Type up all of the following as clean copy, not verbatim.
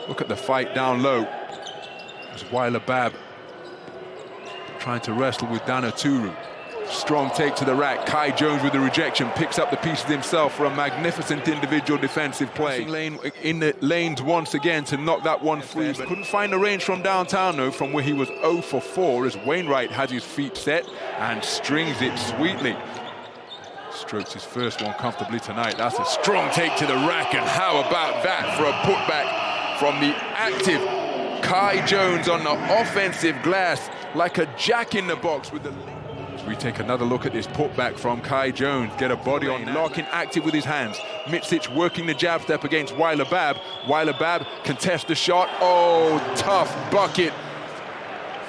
Look at the fight down low. It's Weiler Bab trying to wrestle with Anadolu. Strong take to the rack. Kai Jones with the rejection picks up the pieces himself for a magnificent individual defensive play. In the lanes once again to knock that one free. Couldn't find the range from downtown though, from where he was 0 for 4 as Wainwright has his feet set and strings it sweetly. Strokes his first one comfortably tonight. That's a strong take to the rack, and how about that for a putback from the active Kai Jones on the offensive glass, like a jack in the box with the... We take another look at this putback from Kai Jones. Get a body on Larkin, active with his hands. Micic working the jab step against Weiler Bab. Weiler Bab contests the shot. Oh, tough bucket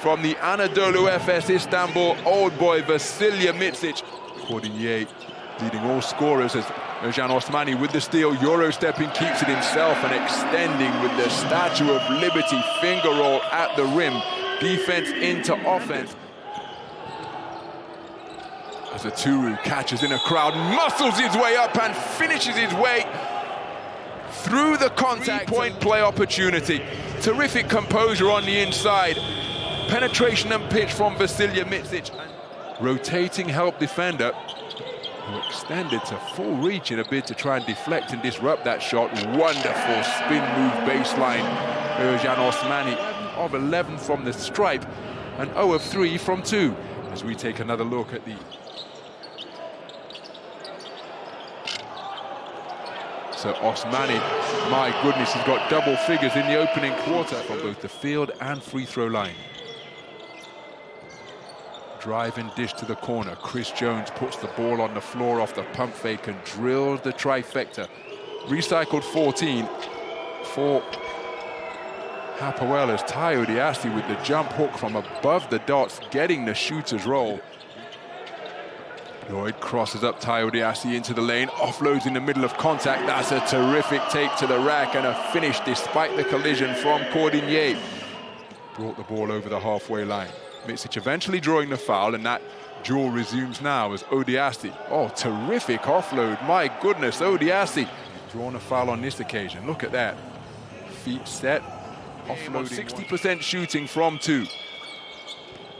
from the Anadolu Efes Istanbul old boy Vasilije Micic. Cordigny leading all scorers as Ercan Osmani with the steal. Euro stepping, keeps it himself and extending with the Statue of Liberty finger roll at the rim. Defense into offense. As Aturu catches in a crowd, muscles his way up and finishes his way through the contact. Point play opportunity. Terrific composure on the inside. Penetration and pitch from Vasilije Micic. Rotating help defender who extended to full reach in a bid to try and deflect and disrupt that shot. Wonderful spin move baseline. Ercan Osmani of 11 from the stripe and 0 of 3 from 2. As we take another look at the... So Osmani, my goodness, he's got double figures in the opening quarter from both the field and free throw line. Drive and dish to the corner. Chris Jones puts the ball on the floor off the pump fake and drills the trifecta. Recycled 14 for Hapoel as Tayo Diassi with the jump hook from above the dots, getting the shooter's roll. Loyd crosses up Tayo Diassi into the lane, offloads in the middle of contact. That's a terrific take to the rack and a finish despite the collision from Cordigny. Brought the ball over the halfway line. Micic eventually drawing the foul, and that duel resumes now as Odiassi. Oh, terrific offload. My goodness, Odiassi drawn a foul on this occasion. Look at that. Feet set, offloading. 60% shooting from 2.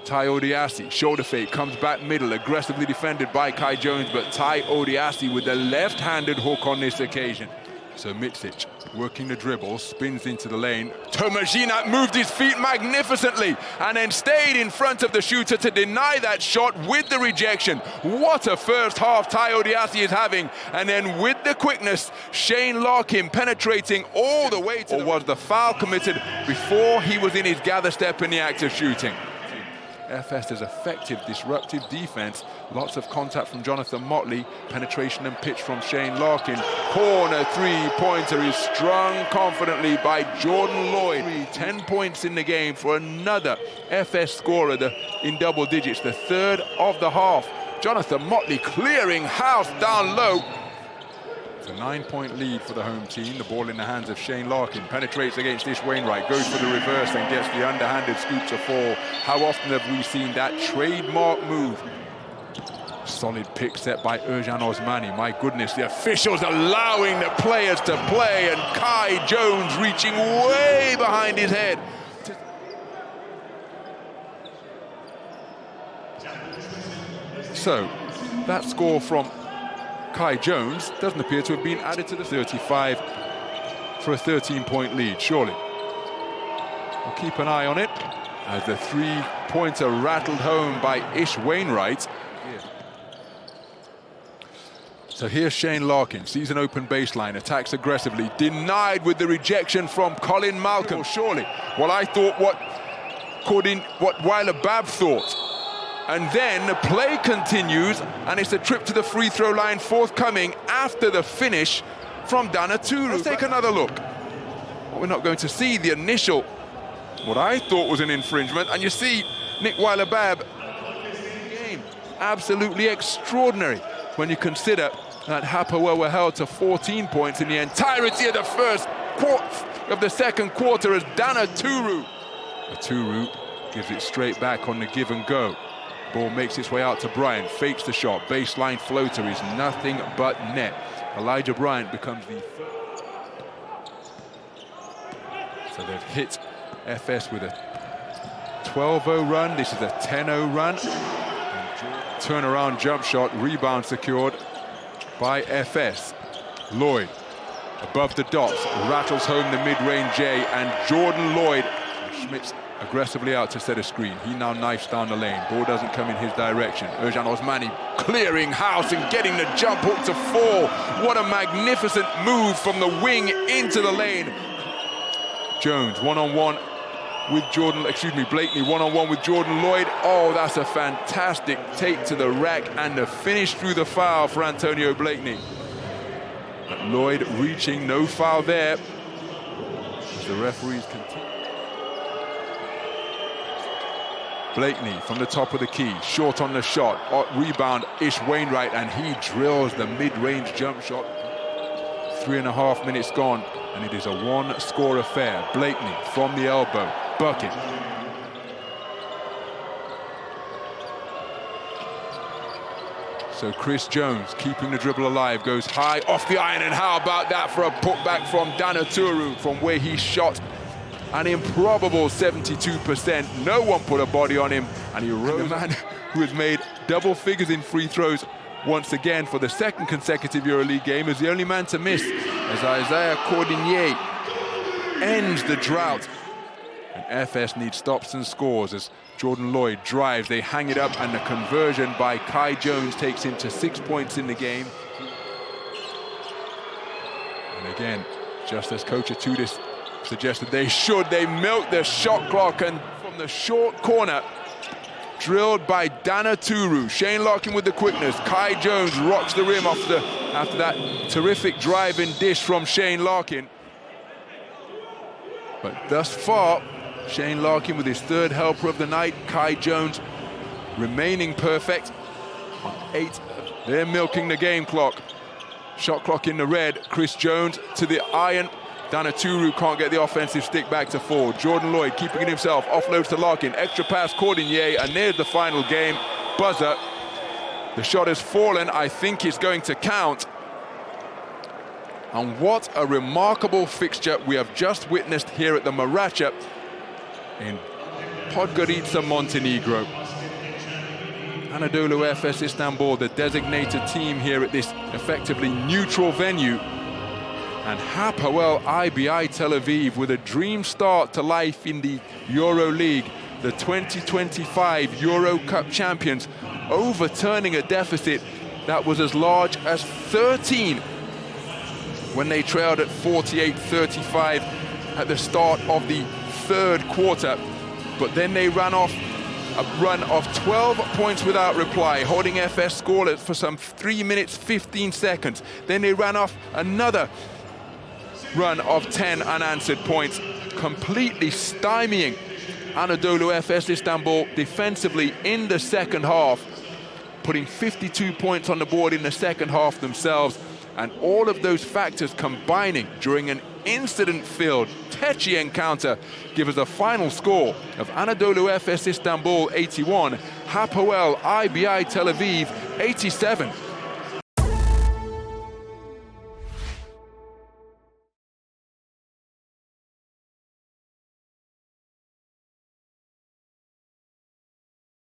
Tayo Diassi, shoulder fake, comes back middle, aggressively defended by Kai Jones, but Tayo Diassi with the left-handed hook on this occasion. So Micic working the dribble, spins into the lane. Tomajinak moved his feet magnificently and then stayed in front of the shooter to deny that shot with the rejection. What a first half Tayo Diassi is having. And then with the quickness, Shane Larkin penetrating all the way to... Or was the foul committed before he was in his gather step in the act of shooting? Efes' effective, disruptive defense. Lots of contact from Jonathan Motley. Penetration and pitch from Shane Larkin. Corner three-pointer is strung confidently by Jordan Loyd. 10 points in the game for another Efes scorer in double digits, the third of the half. Jonathan Motley clearing house down low. It's a 9-point lead for the home team. The ball in the hands of Shane Larkin. Penetrates against Ish Wainwright, goes for the reverse and gets the underhanded scoop to fall. How often have we seen that trademark move? Solid pick set by Ercan Osmani. My goodness, the officials allowing the players to play, and Kai Jones reaching way behind his head. So, that score from Kai Jones doesn't appear to have been added to the 35 for a 13-point lead, surely. We'll keep an eye on it as the three-pointer rattled home by Ish Wainwright. So here's Shane Larkin, sees an open baseline, attacks aggressively, denied with the rejection from Colin Malcolm. Surely, well, I thought what Weiler Bab thought. And then the play continues, and it's a trip to the free throw line forthcoming after the finish from Anadolu. Let's take another look. Well, we're not going to see the initial, what I thought was an infringement, and you see Nick Weiler Bab. Game absolutely extraordinary when you consider that Hapoel were held to 14 points in the entirety of the first quarter of the second quarter as Anadolu. Aturu gives it straight back on the give and go. Ball makes its way out to Bryant, fakes the shot, baseline floater is nothing but net. Elijah Bryant becomes the So they've hit Efes with a 12-0 run. This is a 10-0 run. Turnaround jump shot, rebound secured by Efes. Loyd above the dots, rattles home the mid-range J, and Jordan Loyd. Schmitz aggressively out to set a screen. He now knifes down the lane. Ball doesn't come in his direction. Ercan Osmani clearing house and getting the jump hook to fall. What a magnificent move from the wing into the lane. Jones one-on-one with Blakeney one-on-one with Jordan Loyd. Oh, that's a fantastic take to the rack and the finish through the foul for Antonio Blakeney. But Loyd reaching, no foul there. As the referees continue. Blakeney from the top of the key, short on the shot, rebound Ish Wainwright, and he drills the mid-range jump shot. 3.5 minutes gone, and it is a one-score affair. Blakeney from the elbow, bucket. So Chris Jones, keeping the dribble alive, goes high off the iron, and how about that for a putback from Danaturu from where he shot an improbable 72%. No one put a body on him, and he rose. The man who has made double figures in free throws once again for the second consecutive EuroLeague game is the only man to miss, as Isaiah Cordinier ends the drought. And Efes needs stops and scores as Jordan Loyd drives, they hang it up, and the conversion by Kai Jones takes him to 6 points in the game. And again, just as Coach Atudis suggested they milk the shot clock, and from the short corner, drilled by Danaturu. Shane Larkin with the quickness. Kai Jones rocks the rim after that terrific drive and dish from Shane Larkin. But thus far, Shane Larkin with his third helper of the night. Kai Jones remaining perfect on 8. They're milking the game clock. Shot clock in the red. Chris Jones to the iron. Danaturu can't get the offensive stick back to 4. Jordan Loyd keeping it himself, offloads to Larkin, extra pass, Cordinier, and there's the final game buzzer. The shot has fallen, I think it's going to count. And what a remarkable fixture we have just witnessed here at the Maracha in Podgorica, Montenegro. Anadolu Efes Istanbul, the designated team here at this effectively neutral venue. And Hapoel IBI Tel Aviv with a dream start to life in the EuroLeague, the 2025 Euro Cup champions, overturning a deficit that was as large as 13 when they trailed at 48-35 at the start of the third quarter. But then they ran off a run of 12 points without reply, holding Efes scoreless for some 3 minutes, 15 seconds. Then they ran off another run of 10 unanswered points, completely stymieing Anadolu Efes Istanbul defensively in the second half, putting 52 points on the board in the second half themselves. And all of those factors combining during an incident-filled, tetchy encounter give us a final score of Anadolu Efes Istanbul 81, Hapoel IBI Tel Aviv 87.